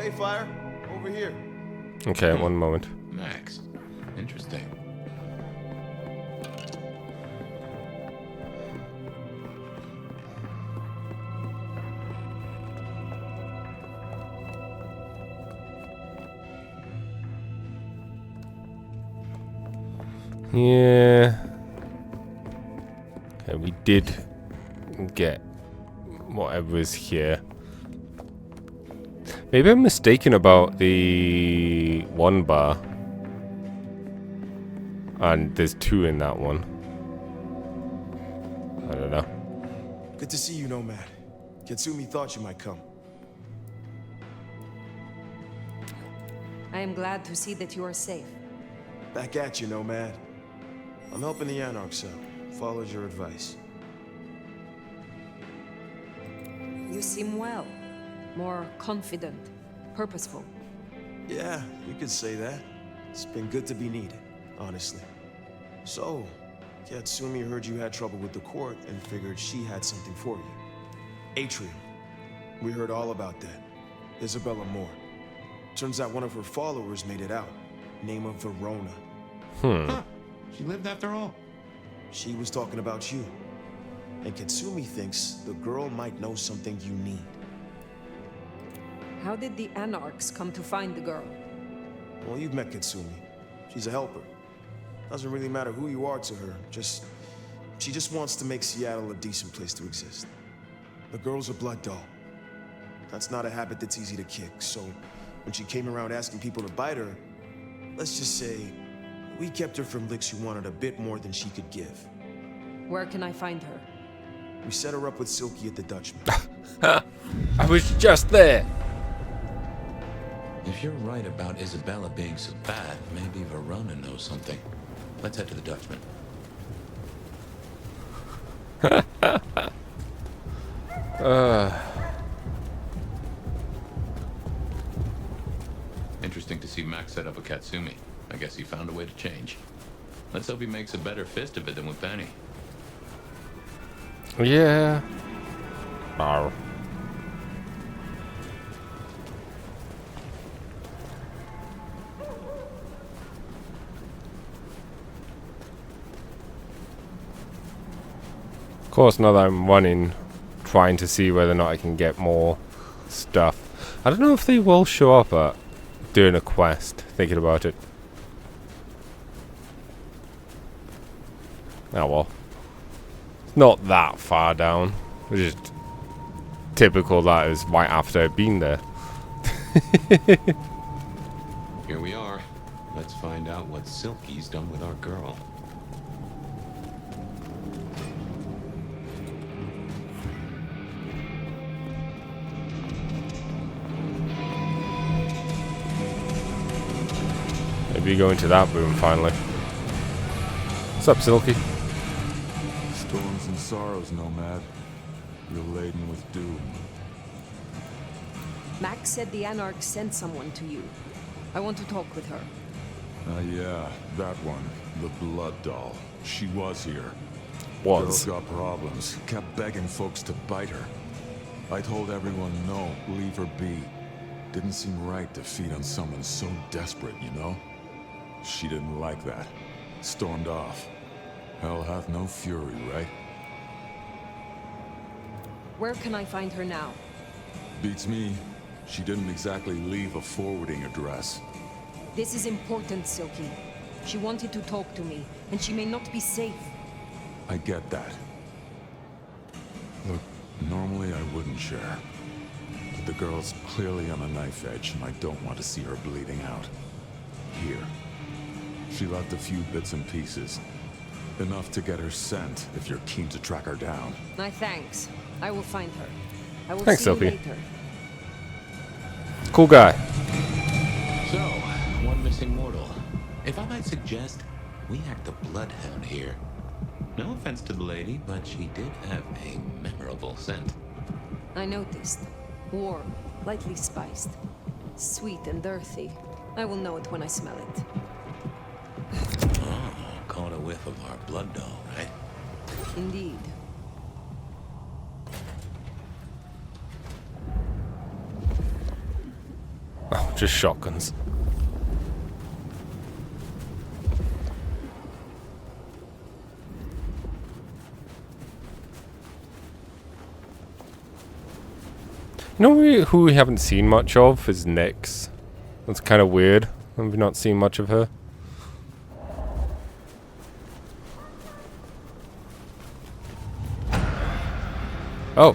hey, Fire. Over here. Okay, one moment. Max. Interesting. Yeah. Okay, we did get whatever is here. Maybe I'm mistaken about the one bar. And there's two in that one. I don't know. Good to see you, Nomad. Katsumi thought you might come. I am glad to see that you are safe. Back at you, Nomad. I'm helping the Anarchs out. Followed your advice. You seem well. More confident, purposeful. Yeah, you could say that. It's been good to be needed, honestly. So, Katsumi heard you had trouble with the court and figured she had something for you. Atrium. We heard all about that. Isabella Moore. Turns out one of her followers made it out. Name of Verona. Huh. She lived after all. She was talking about you. And Katsumi thinks the girl might know something you need. How did the Anarchs come to find the girl? Well, you've met Katsumi. She's a helper. Doesn't really matter who you are to her. She just wants to make Seattle a decent place to exist. The girl's a blood doll. That's not a habit that's easy to kick, so when she came around asking people to bite her, let's just say, we kept her from licks who wanted a bit more than she could give. Where can I find her? We set her up with Silky at the Dutchman. I was just there. If you're right about Isabella being so bad, maybe Verona knows something. Let's head to the Dutchman. Interesting to see Max set up a Katsumi. I guess he found a way to change. Let's hope he makes a better fist of it than with Penny. Yeah. Oh. Of course, now that I'm running, trying to see whether or not I can get more stuff. I don't know if they will show up at doing a quest, thinking about it. Oh well. Not that far down. Which is typical, that is right after I've been there. Here we are. Let's find out what Silky's done with our girl. Maybe go into that room finally. What's up, Silky? Storms and sorrows, Nomad. You're laden with doom. Max said the Anarchs sent someone to you. I want to talk with her. Yeah, that one. The blood doll. She was here. Was. Girl got problems. Kept begging folks to bite her. I told everyone no, leave her be. Didn't seem right to feed on someone so desperate, you know? She didn't like that. Stormed off. Hell hath no fury, right? Where can I find her now? Beats me. She didn't exactly leave a forwarding address. This is important, Silky. She wanted to talk to me, and she may not be safe. I get that. Look, normally I wouldn't share. But the girl's clearly on a knife edge, and I don't want to see her bleeding out. Here. She left a few bits and pieces. Enough to get her sent, if you're keen to track her down. My thanks. I will find her. I will Thanks, see you Sophie. later. Cool guy. So, one missing mortal. If I might suggest, we act the bloodhound here. No offense to the lady, but she did have a memorable scent. I noticed. Warm, lightly spiced. Sweet and earthy. I will know it when I smell it. Oh, caught a whiff of our blood doll, right? Indeed. just shotguns. You know who we haven't seen much of is Nyx. That's kind of weird. We've not seen much of her. Oh.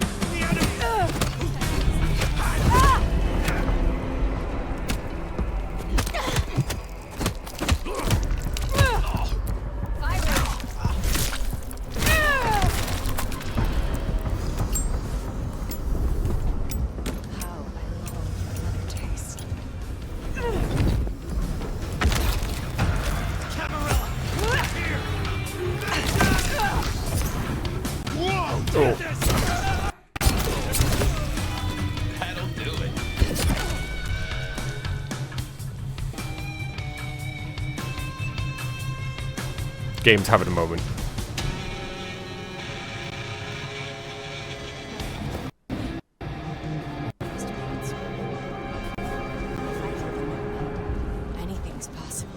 That'll do it. Game's having a moment. Anything's possible.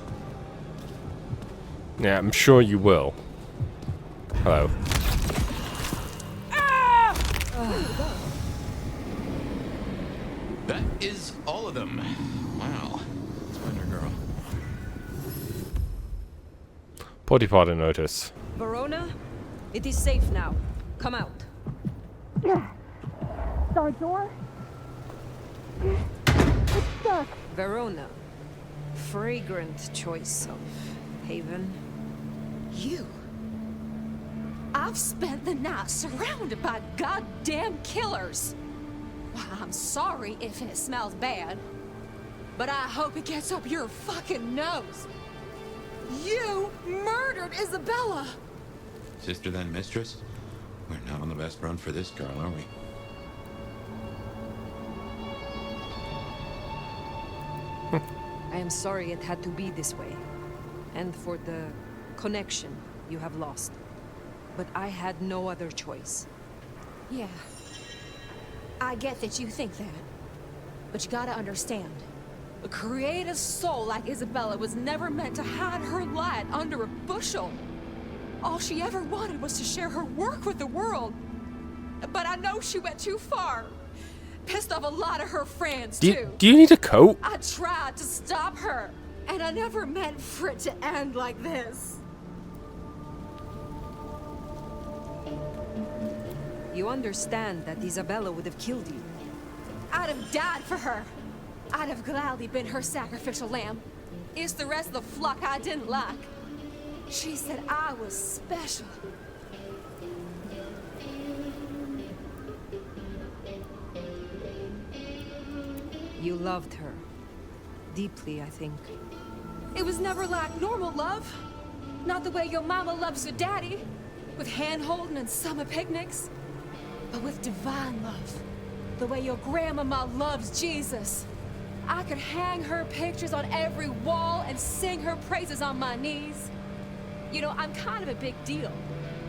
Yeah, I'm sure you will. Hello. That is all of them. Wow. Splendor girl. Potty notice. Verona, it is safe now. Come out. Our door? It's stuck. Verona. Fragrant choice of haven. You. I've spent the night surrounded by goddamn killers. Well, I'm sorry if it smells bad, but I hope it gets up your fucking nose. You murdered Isabella. Sister then mistress? We're not on the best run for this girl, are we? I am sorry it had to be this way. And for the connection you have lost. But I had no other choice. Yeah. I get that you think that. But you gotta understand. A creative soul like Isabella was never meant to hide her light under a bushel. All she ever wanted was to share her work with the world. But I know she went too far. Pissed off a lot of her friends, too. Do you need a coat? I tried to stop her. And I never meant for it to end like this. You understand that Isabella would have killed you. I'd have died for her. I'd have gladly been her sacrificial lamb. It's the rest of the flock I didn't like. She said I was special. You loved her. Deeply, I think. It was never like normal love. Not the way your mama loves your daddy, with hand-holding and summer picnics. But with divine love. The way your grandmama loves Jesus. I could hang her pictures on every wall and sing her praises on my knees. You know, I'm kind of a big deal.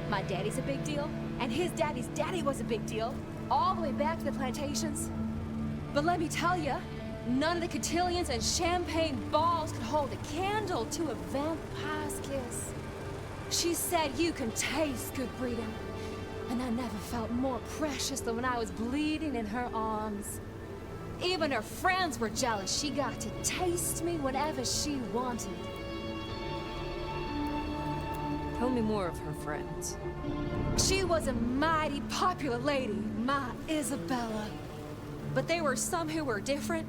My daddy's a big deal, and his daddy's daddy was a big deal, all the way back to the plantations. But let me tell you, none of the cotillions and champagne balls could hold a candle to a vampire's kiss. She said you can taste good breeding, and I never felt more precious than when I was bleeding in her arms. Even her friends were jealous. She got to taste me whenever she wanted. Tell me more of her friends. She was a mighty popular lady, my Isabella. But there were some who were different,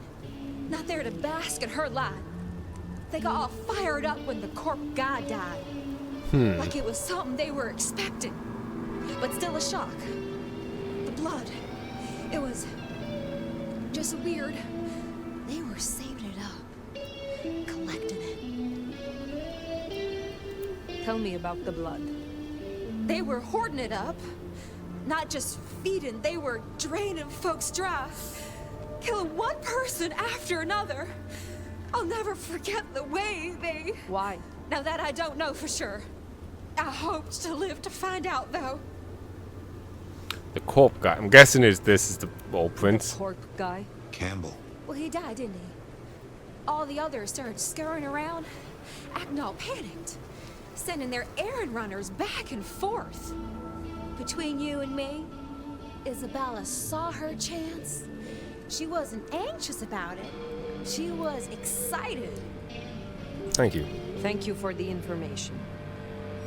not there to bask in her light. They got all fired up when the corp guy died. Like it was something they were expecting, but still a shock. The blood, it was just weird. They were saving it up, collecting it. Tell me about the blood. They were hoarding it up, not just feeding, they were draining folks dry, killing one person after another. I'll never forget the way they... Why? Now that I don't know for sure. I hoped to live to find out, though. The corp guy. I'm guessing this is the old prince. Corp guy? Campbell. Well, he died, didn't he? all the others started scurrying around, acting all panicked, sending their errand runners back and forth. Between you and me, Isabella saw her chance. She wasn't anxious about it. She was excited. Thank you. Thank you for the information.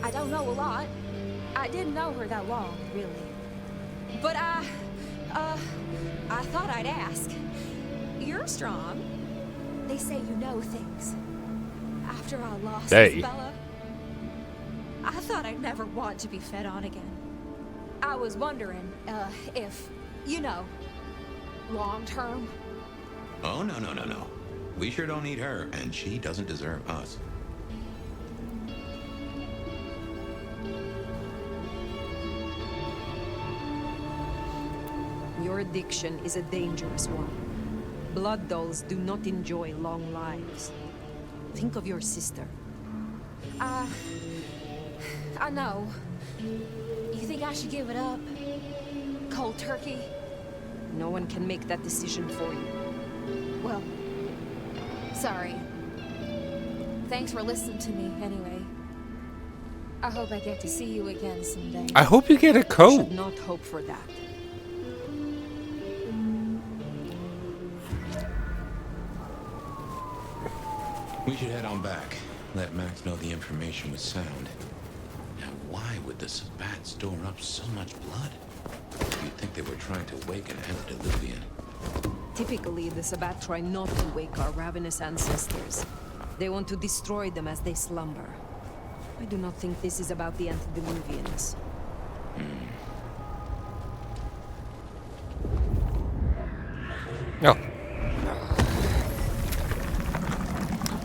I don't know a lot. I didn't know her that long, really. But I thought I'd ask. You're strong. They say you know things. After I lost Isabella, I thought I'd never want to be fed on again. I was wondering, if, you know, long term. Oh, no. We sure don't need her, and she doesn't deserve us. Your addiction is a dangerous one. Blood dolls do not enjoy long lives. Think of your sister. I know. You think I should give it up? Cold turkey? No one can make that decision for you. Well, sorry. Thanks for listening to me, anyway. I hope I get to see you again someday. I hope you get a You coat. should not hope for that. We should head on back. Let Max know the information was sound. Now, why would the Sabbat store up so much blood? You'd think they were trying to awaken antediluvian. Typically, the Sabbat try not to wake our ravenous ancestors. They want to destroy them as they slumber. I do not think this is about the antediluvians. Oh.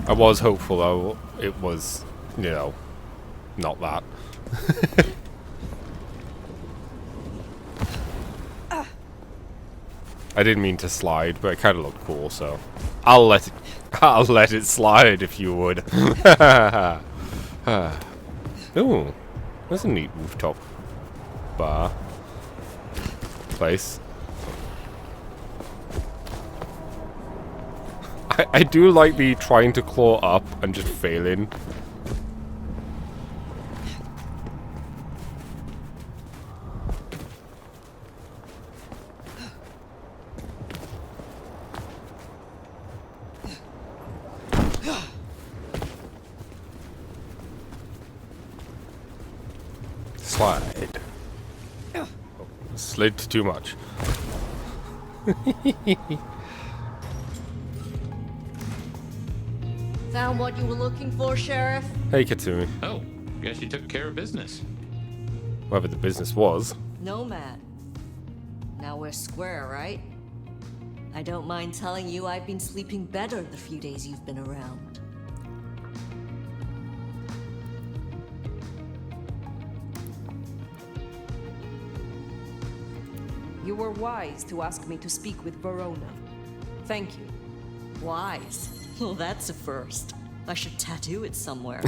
I was hopeful though it was, you know, not that. I didn't mean to slide, but it kind of looked cool, so I'll let it slide if you would. Ooh, that's a neat rooftop bar place. I do like the trying to claw up and just failing. Slide. Oh, slid too much. Found what you were looking for, Sheriff? Hey, Katsumi. Oh, guess you took care of business. Whatever the business was. Nomad. Now we're square, right? I don't mind telling you I've been sleeping better the few days you've been around. You were wise to ask me to speak with Verona. Thank you. Wise. Well, that's a first. I should tattoo it somewhere.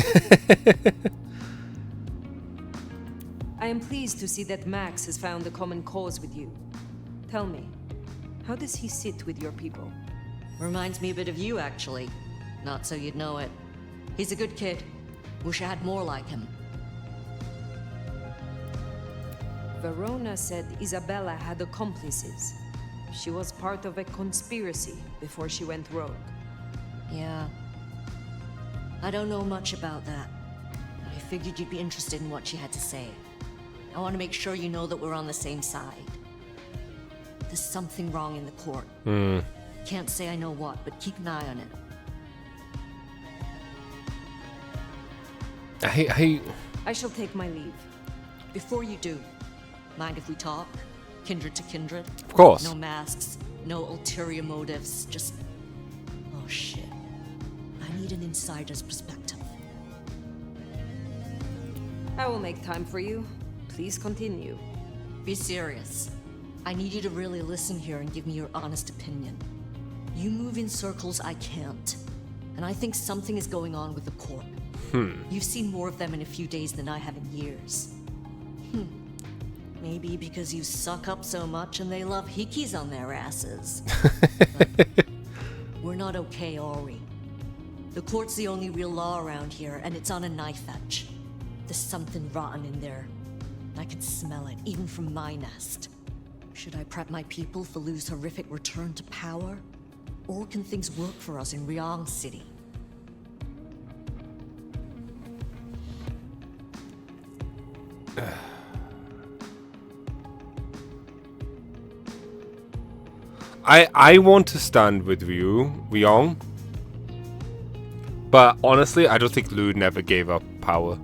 I am pleased to see that Max has found a common cause with you. Tell me, how does he sit with your people? Reminds me a bit of you, actually. Not so you'd know it. He's a good kid. Wish I had more like him. Verona said Isabella had accomplices. She was part of a conspiracy before she went rogue. Yeah. I don't know much about that. But I figured you'd be interested in what she had to say. I want to make sure you know that we're on the same side. There's something wrong in the court. Can't say I know what, but keep an eye on it. I shall take my leave. Before you do, mind if we talk? Kindred to kindred? Of course. No masks, no ulterior motives, just... Oh shit. I need an insider's perspective. I will make time for you. Please continue. Be serious. I need you to really listen here and give me your honest opinion. You move in circles I can't. And I think something is going on with the court. You've seen more of them in a few days than I have in years. Maybe because you suck up so much and they love hikis on their asses. But we're not okay, are we? The court's the only real law around here, and it's on a knife edge. There's something rotten in there. I can smell it, even from my nest. Should I prep my people for Lu's horrific return to power? Or can things work for us in Ryong City? I want to stand with Ryong. But honestly, I don't think Lu never gave up power.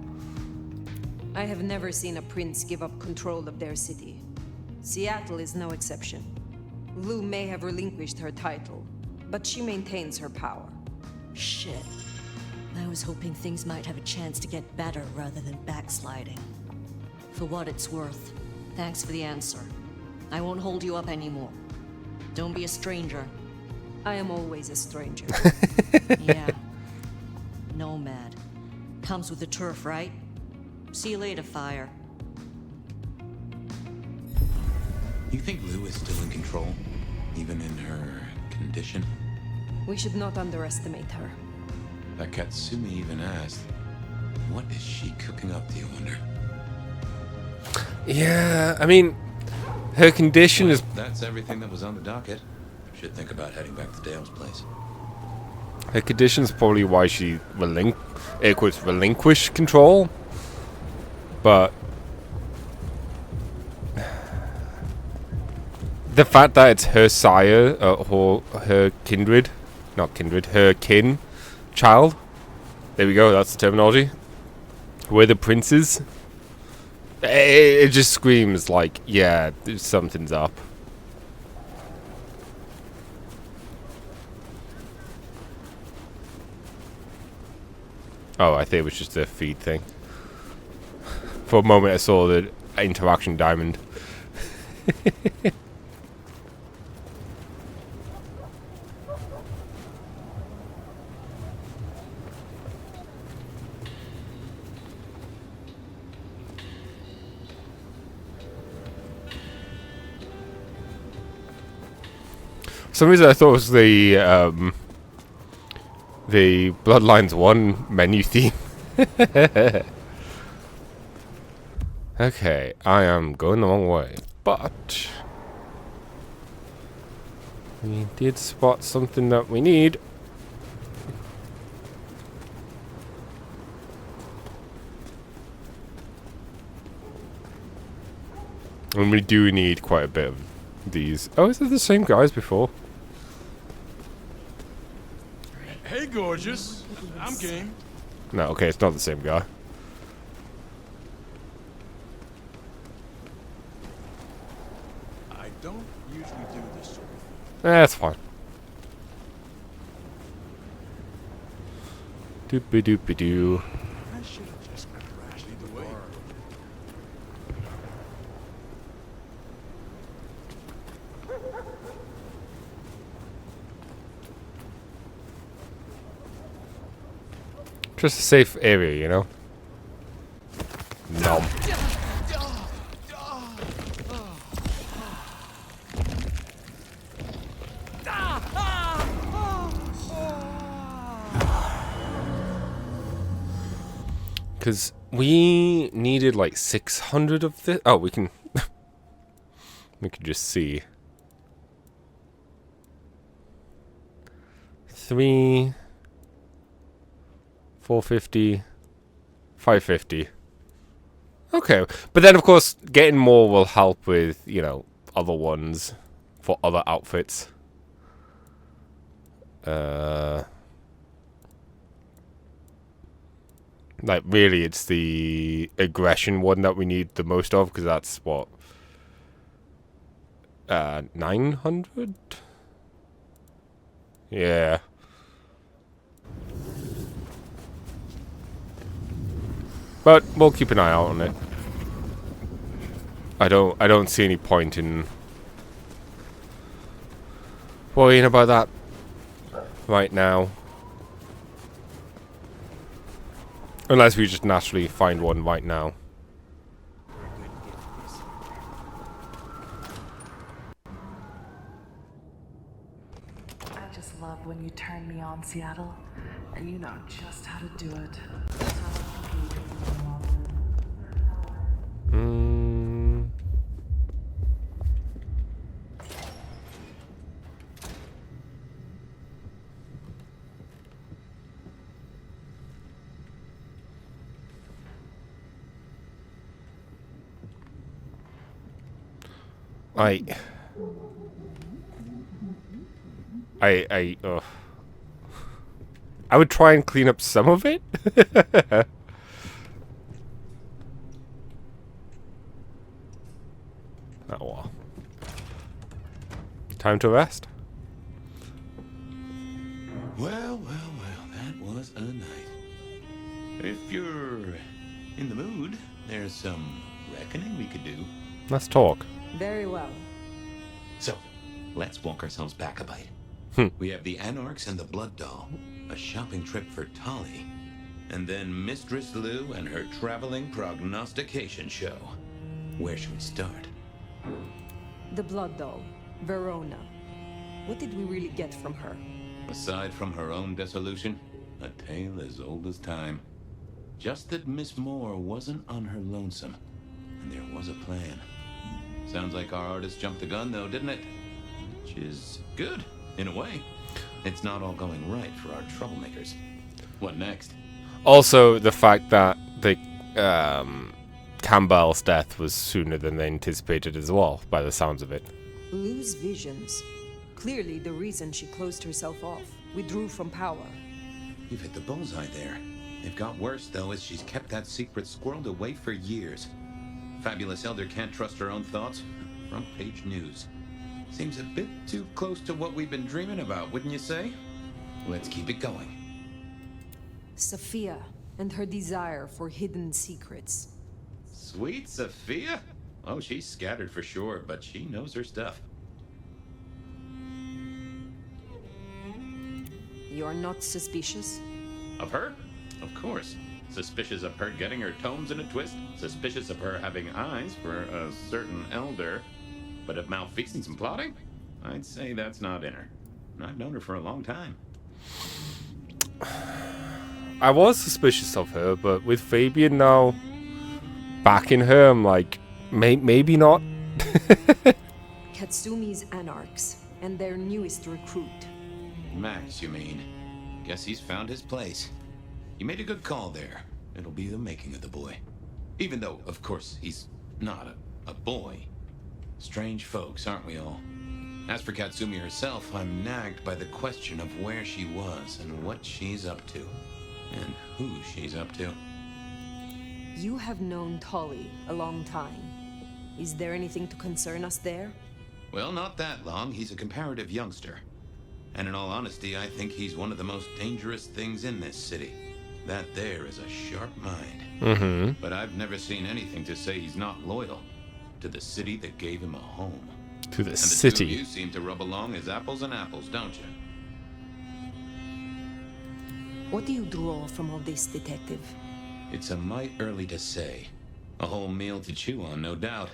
I have never seen a prince give up control of their city. Seattle is no exception. Lu may have relinquished her title, but she maintains her power. Shit. I was hoping things might have a chance to get better rather than backsliding. For what it's worth, thanks for the answer. I won't hold you up anymore. Don't be a stranger. I am always a stranger. Yeah. Nomad. Comes with the turf, right? See you later, Fire. You think Lu is still in control? Even in her condition? We should not underestimate her. That Katsumi even asked, what is she cooking up, do you wonder? Yeah, I mean, her condition is... That's everything that was on the docket. Should think about heading back to Dale's place. Her condition is probably why she relinquished control. But... the fact that it's her sire, her kindred, not kindred, her kin child. There we go, that's the terminology. We're the princes. It just screams like, yeah, something's up. Oh, I think it was just a feed thing. For a moment I saw the interaction diamond. For some reason I thought it was the Bloodlines 1 menu theme. Okay, I am going the wrong way, but we did spot something that we need. And we do need quite a bit of these. Oh, is it the same guys before? Hey, gorgeous. I'm game. No, okay, it's not the same guy. I don't usually do this sort of thing. That's fine. Doopy doopy doo. I should have just crashed either way. Just a safe area, you know? Nom. Because we needed like 600 of this. Oh, we can... we can just see. 3... 450, 550. Okay, but then of course getting more will help with, you know, other ones for other outfits. Like really it's the aggression one that we need the most of, because that's what 900? Yeah. But we'll keep an eye out on it. I don't see any point in worrying about that right now. Unless we just naturally find one right now. just love when you turn me on, Seattle. And you know just how to do it. I would try and clean up some of it. Oh well. Time to rest. Well, that was a night. If you're in the mood, there's some reckoning we could do. Let's talk. Very well. So, let's walk ourselves back a bite. We have the Anarchs and the Blood Doll, a shopping trip for Tolly, and then Mistress Lou and her traveling prognostication show. Where should we start? The Blood Doll, Verona. What did we really get from her? Aside from her own dissolution, a tale as old as time. Just that Miss Moore wasn't on her lonesome, and there was a plan. Sounds like our artist jumped the gun, though, didn't it? Which is good, in a way. It's not all going right for our troublemakers. What next? Also, the fact that the Campbell's death was sooner than they anticipated as well, by the sounds of it. Lou's visions. Clearly the reason she closed herself off. Withdrew from power. You've hit the bullseye there. They've got worse, though, as she's kept that secret squirreled away for years. Fabulous Elder can't trust her own thoughts. Front page news. Seems a bit too close to what we've been dreaming about, wouldn't you say? Let's keep it going. Sophia and her desire for hidden secrets. Sweet Sophia? Oh, she's scattered for sure, but she knows her stuff. You're not suspicious? Of her? Of course. Suspicious of her getting her tomes in a twist. Suspicious of her having eyes for a certain elder. But of malfeasance and plotting? I'd say that's not in her. I've known her for a long time. I was suspicious of her, but with Fabian now backing her, I'm like, maybe not. Katsumi's Anarchs and their newest recruit. Max, you mean? Guess he's found his place. You made a good call there. It'll be the making of the boy. Even though, of course, he's not a boy. Strange folks, aren't we all? As for Katsumi herself, I'm nagged by the question of where she was and what she's up to. And who she's up to. You have known Tolly a long time. Is there anything to concern us there? Well, not that long. He's a comparative youngster. And in all honesty, I think he's one of the most dangerous things in this city. That there is a sharp mind. Mm-hmm. But I've never seen anything to say he's not loyal to the city that gave him a home. To the and city. The two of you seem to rub along as apples and apples, don't you? What do you draw from all this, detective? It's a mite early to say. A whole meal to chew on, no doubt.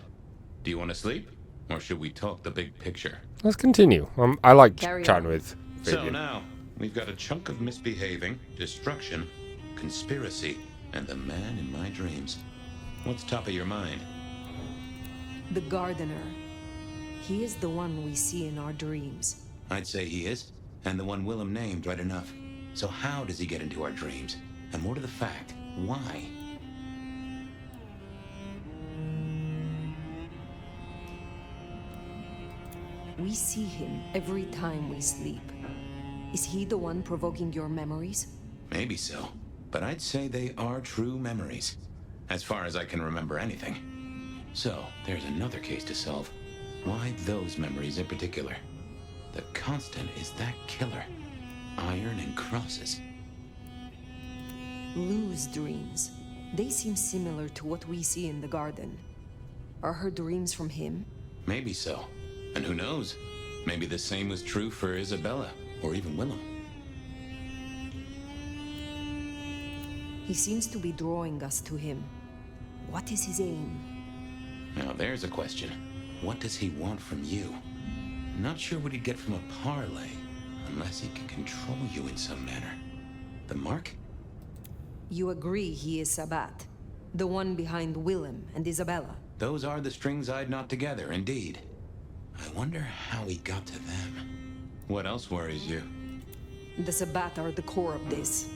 Do you want to sleep? Or should we talk the big picture? Let's continue. I like Carry chatting on. with So Fabian. now, we've got a chunk of misbehaving, destruction, conspiracy, and the man in my dreams. What's top of your mind? The gardener. He is the one we see in our dreams. I'd say he is, and the one Willem named right enough. So how does he get into our dreams? And more to the fact, why? We see him every time we sleep. Is he the one provoking your memories? Maybe so, but I'd say they are true memories, as far as I can remember anything. So, there's another case to solve. Why those memories in particular? The constant is that killer. Iron and crosses. Lou's dreams. They seem similar to what we see in the garden. Are her dreams from him? Maybe so. And who knows? Maybe the same was true for Isabella, or even Willem. He seems to be drawing us to him. What is his aim? Now there's a question. What does he want from you? Not sure what he'd get from a parlay. Unless he can control you in some manner. The mark? You agree he is Sabat, the one behind Willem and Isabella. Those are the strings I'd knot together, indeed. I wonder how he got to them. What else worries you? The Sabat are the core of this.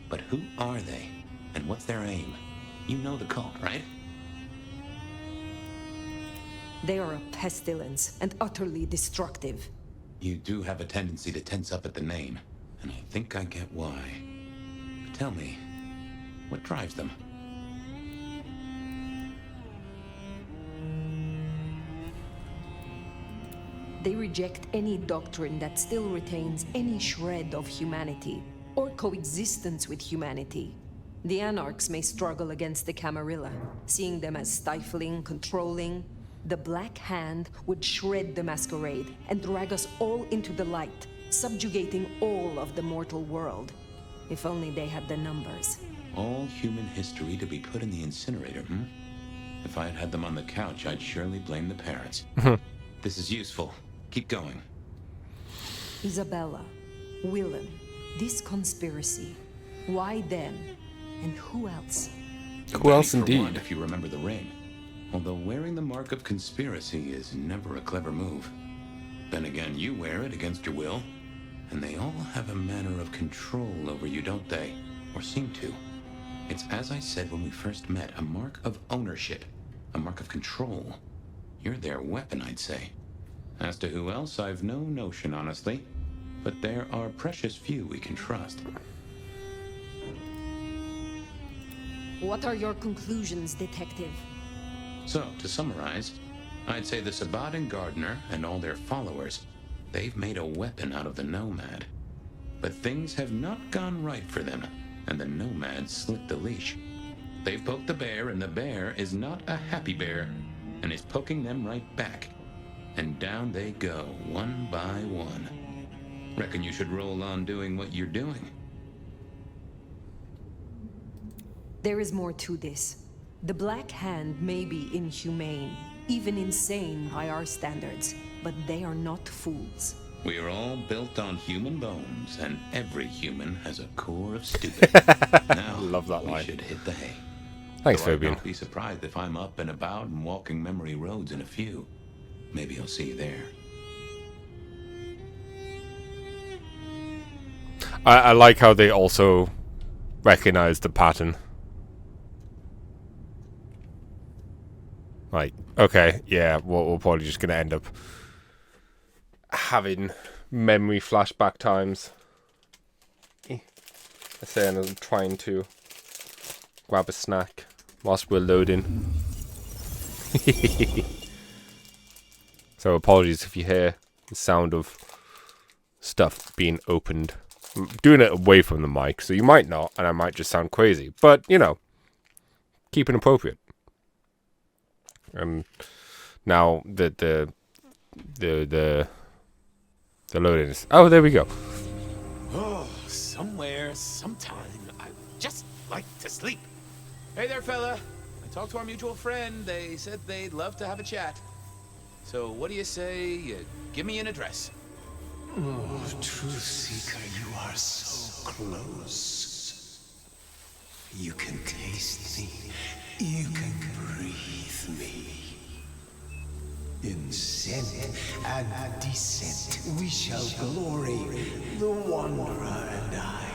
But who are they? And what's their aim? You know the cult, right? They are a pestilence and utterly destructive. You do have a tendency to tense up at the name, and I think I get why. But tell me, what drives them? They reject any doctrine that still retains any shred of humanity, or coexistence with humanity. The Anarchs may struggle against the Camarilla, seeing them as stifling, controlling. The Black Hand would shred the Masquerade and drag us all into the light, subjugating all of the mortal world. If only they had the numbers. All human history to be put in the incinerator, hmm? If I had had them on the couch, I'd surely blame the parents. This is useful. Keep going. Isabella, Willem, this conspiracy. Why them? And who else? Who else For one, indeed? if you remember the ring. Although wearing the mark of conspiracy is never a clever move. Then again, you wear it against your will. And they all have a manner of control over you, don't they? Or seem to. It's as I said when we first met, a mark of ownership. A mark of control. You're their weapon, I'd say. As to who else, I've no notion, honestly. But there are precious few we can trust. What are your conclusions, Detective? So, to summarize, I'd say the Sabat and Gardner and all their followers, they've made a weapon out of the Nomad. But things have not gone right for them, and the Nomad slipped the leash. They've poked the bear, and the bear is not a happy bear, and is poking them right back. And down they go, one by one. Reckon you should roll on doing what you're doing. There is more to this. The Black Hand may be inhumane, even insane by our standards, but they are not fools. We are all built on human bones, and every human has a core of stupid. Now, Love that we line. should hit the hay. Thanks, Though I'd Fabian. not be surprised if I'm up and about and walking memory roads in a few. Maybe I'll see you there. I like how they also recognize the pattern. Like, okay, yeah, we're probably just going to end up having memory flashback times. I say I'm trying to grab a snack whilst we're loading. So apologies if you hear the sound of stuff being opened. I'm doing it away from the mic, so you might not, and I might just sound crazy. But, you know, keep it appropriate. Now the loading is... Oh, there we go. Oh, somewhere, sometime, I just like to sleep. Hey there, fella. I talked to our mutual friend. They said they'd love to have a chat. So what do you say you give me an address? Oh, Truth Seeker, you are so close. You can taste me. You can breathe me. In scent and descent we shall glory, the Wanderer and I.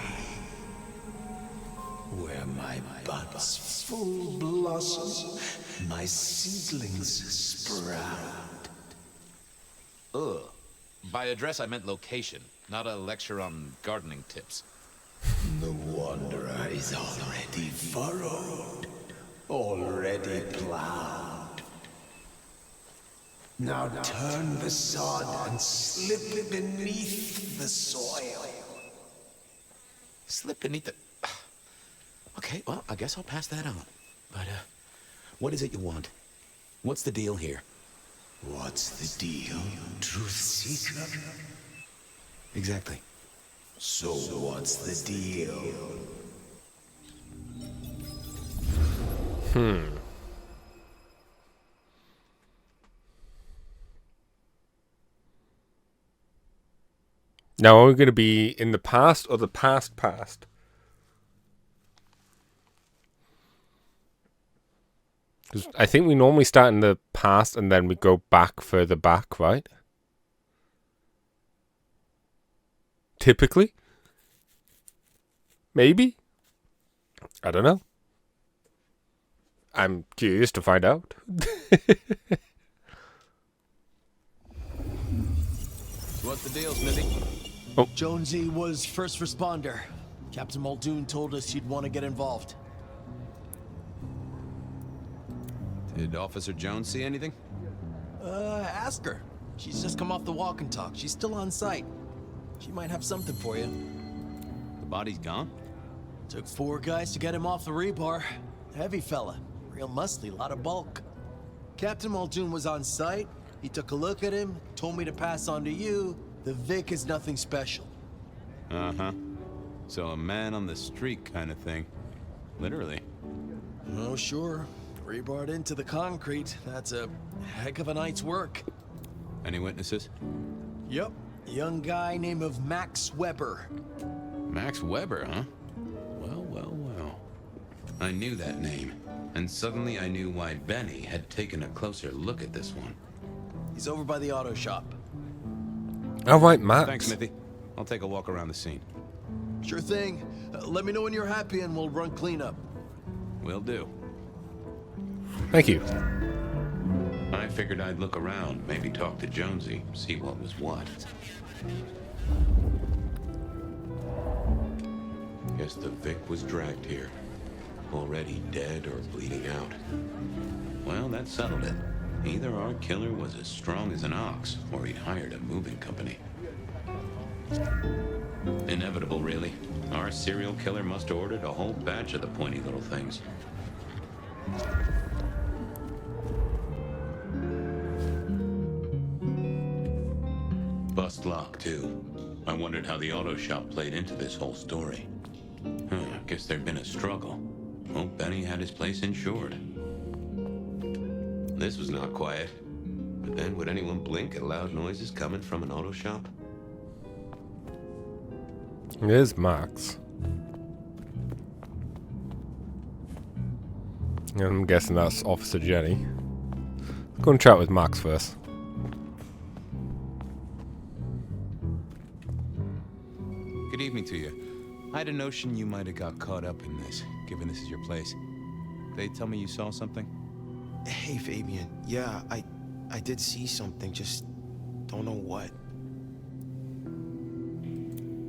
Where my buds full blossom, my seedlings sprout. Ugh. By address, I meant location, not a lecture on gardening tips. The Wanderer is already furrowed, already plowed. Now turn the sod and slip beneath the soil. Slip beneath the... Okay, well, I guess I'll pass that on. But, what is it you want? What's the deal here? What's the deal, Truth Seeker? Exactly. So what's the deal? Now, are we going to be in the past or the past? 'Cause I think we normally start in the past and then we go back further back, right? Typically? Maybe? I don't know. I'm curious to find out. What's the deal, Smithy? Oh. Jonesy was first responder. Captain Muldoon told us you'd want to get involved. Did Officer Jones see anything? Ask her. She's just come off the walk and talk. She's still on site. She might have something for you. The body's gone? Took 4 guys to get him off the rebar. Heavy fella. Real muscly, lot of bulk. Captain Muldoon was on site. He took a look at him, told me to pass on to you. The Vic is nothing special. Uh-huh. So a man on the street kind of thing. Literally. Oh, sure. Rebarred into the concrete. That's a heck of a night's work. Any witnesses? Yep. A young guy named of Max Weber. Max Weber, huh? Well, well, well. I knew that name. And suddenly I knew why Benny had taken a closer look at this one. He's over by the auto shop. All right, Max. Thanks, Smithy. I'll take a walk around the scene. Sure thing. Let me know when you're happy and we'll run cleanup. Will do. Thank you. I figured I'd look around, maybe talk to Jonesy, see what was what. Guess the Vic was dragged here. Already dead or bleeding out. Well, that settled it. Either our killer was as strong as an ox, or he'd hired a moving company. Inevitable, really. Our serial killer must have ordered a whole batch of the pointy little things. Bust lock, too. I wondered how the auto shop played into this whole story. Guess there'd been a struggle. Hope Benny had his place insured. This was not quiet. But then, would anyone blink at loud noises coming from an auto shop? There's Max. I'm guessing that's Officer Jenny. Go and chat with Max first. Good evening to you. I had a notion you might have got caught up in this, given this is your place. They tell me you saw something? Hey, Fabian. Yeah, I did see something, just don't know what.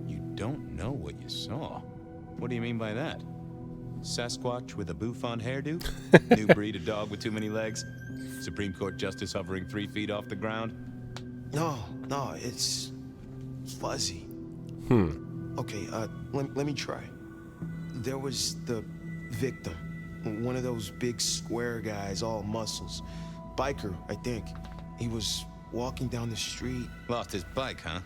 You don't know what you saw? What do you mean by that? Sasquatch with a bouffant hairdo? New breed of dog with too many legs? Supreme Court justice hovering 3 feet off the ground? No, it's fuzzy. Okay, let me try. There was the victim. One of those big square guys, all muscles. Biker, I think. He was walking down the street. Lost his bike, huh?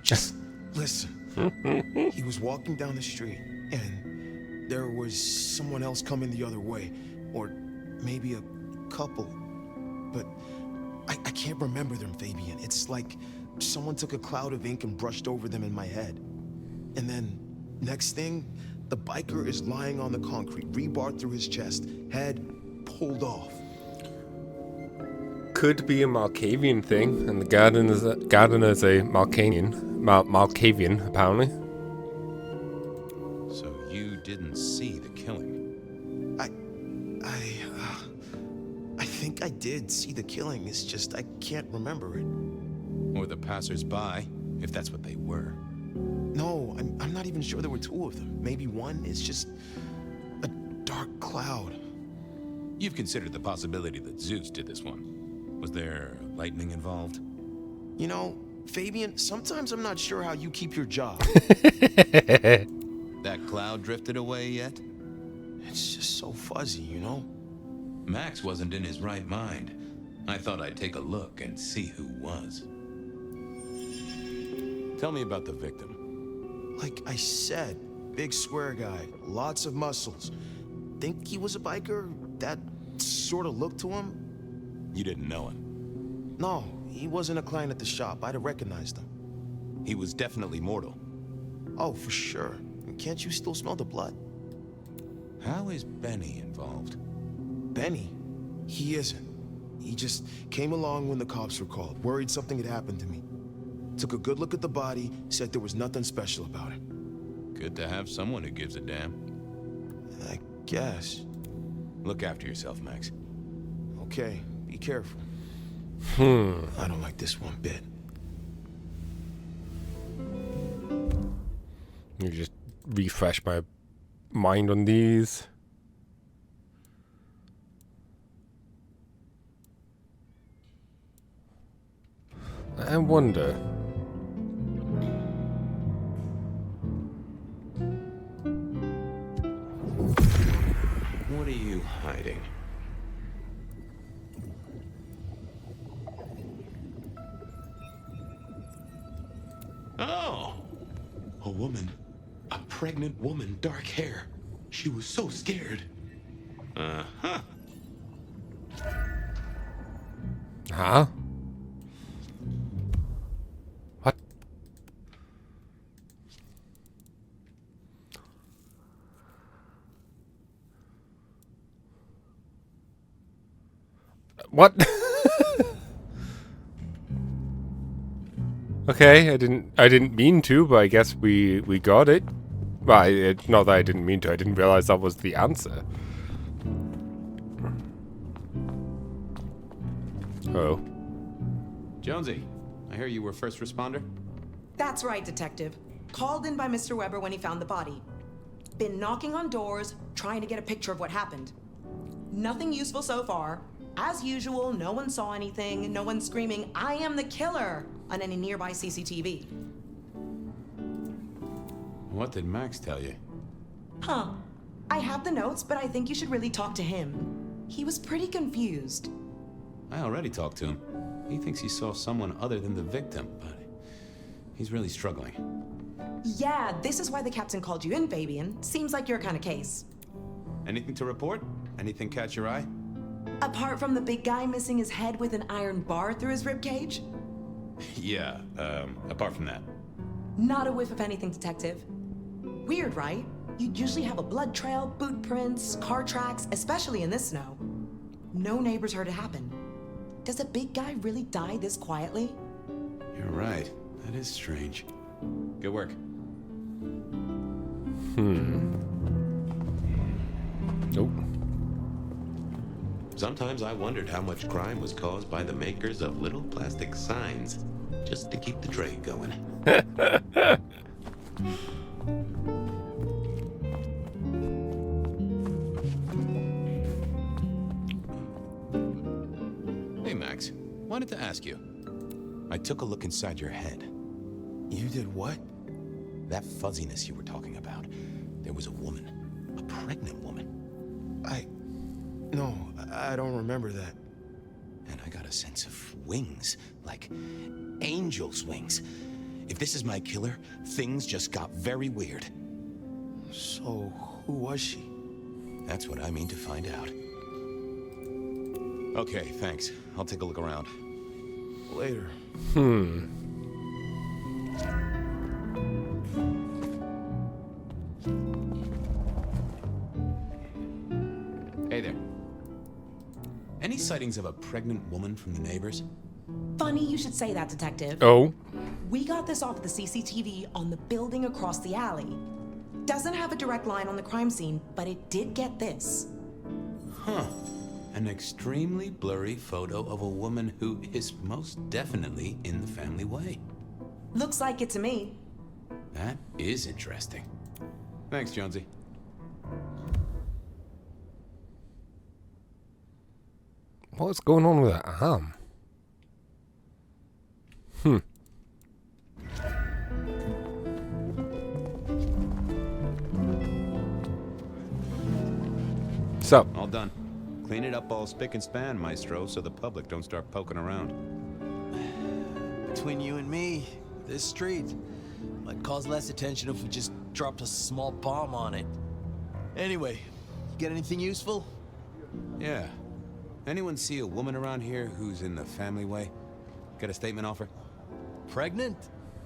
Just listen. He was walking down the street, and there was someone else coming the other way. Or maybe a couple. But I can't remember them, Fabian. It's like someone took a cloud of ink and brushed over them in my head. And then, next thing, the biker is lying on the concrete, rebar through his chest, head pulled off. Could be a Malkavian thing, and the gardener's a Malkavian, apparently. So you didn't see the killing? I think I did see the killing. It's just I can't remember it. Or the passers-by, if that's what they were. No, I'm not even sure there were 2 of them. Maybe one. It's just a dark cloud. You've considered the possibility that Zeus did this one. Was there lightning involved? You know, Fabian, sometimes I'm not sure how you keep your job. That cloud drifted away yet? It's just so fuzzy, you know? Max wasn't in his right mind. I thought I'd take a look and see who was. Tell me about the victim. Like I said, big square guy, lots of muscles. Think he was a biker? That sort of looked to him? You didn't know him? No, he wasn't a client at the shop. I'd have recognized him. He was definitely mortal. Oh, for sure. Can't you still smell the blood? How is Benny involved? Benny? He isn't. He just came along when the cops were called, worried something had happened to me. Took a good look at the body, said there was nothing special about it. Good to have someone who gives a damn. I guess. Look after yourself, Max. Okay, be careful. I don't like this one bit. You just refresh my mind on these. I wonder. What are you hiding? Oh! A woman. A pregnant woman, dark hair. She was so scared. Uh-huh. Huh? What? What? Okay, I didn't mean to, but I guess we got it. Well, not that I didn't mean to. I didn't realize that was the answer. Oh. Jonesy, I hear you were first responder? That's right, Detective. Called in by Mr. Weber when he found the body. Been knocking on doors, trying to get a picture of what happened. Nothing useful so far. As usual, no one saw anything, no one screaming, "I am the killer!" on any nearby CCTV. What did Max tell you? Huh. I have the notes, but I think you should really talk to him. He was pretty confused. I already talked to him. He thinks he saw someone other than the victim, but he's really struggling. Yeah, this is why the captain called you in, Fabian. Seems like your kind of case. Anything to report? Anything catch your eye? Apart from the big guy missing his head with an iron bar through his ribcage? Yeah, apart from that. Not a whiff of anything, Detective. Weird, right? You'd usually have a blood trail, boot prints, car tracks, especially in this snow. No neighbors heard it happen. Does a big guy really die this quietly? You're right. That is strange. Good work. Nope. Sometimes I wondered how much crime was caused by the makers of little plastic signs, just to keep the trade going. Hey, Max. Wanted to ask you. I took a look inside your head. You did what? That fuzziness you were talking about. There was a woman. A pregnant woman. No, I don't remember that. And I got a sense of wings, like angel's wings. If this is my killer, things just got very weird. So, who was she? That's what I mean to find out. Okay, thanks. I'll take a look around. Later. Hey there. Any sightings of a pregnant woman from the neighbors? Funny you should say that, Detective. Oh. We got this off the CCTV on the building across the alley. Doesn't have a direct line on the crime scene, but it did get this. Huh. An extremely blurry photo of a woman who is most definitely in the family way. Looks like it to me. That is interesting. Thanks, Jonesy. What's going on with that arm? So. All done. Clean it up all spick and span, Maestro, so the public don't start poking around. Between you and me, this street might cause less attention if we just dropped a small bomb on it. Anyway, you get anything useful? Yeah. Anyone see a woman around here who's in the family way? Got a statement off her? Pregnant?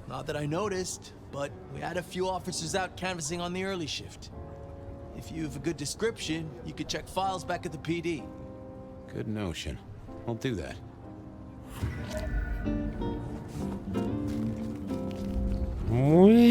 Not that I noticed, but we had a few officers out canvassing on the early shift. If you have a good description, you could check files back at the PD. Good notion. I'll do that. Muy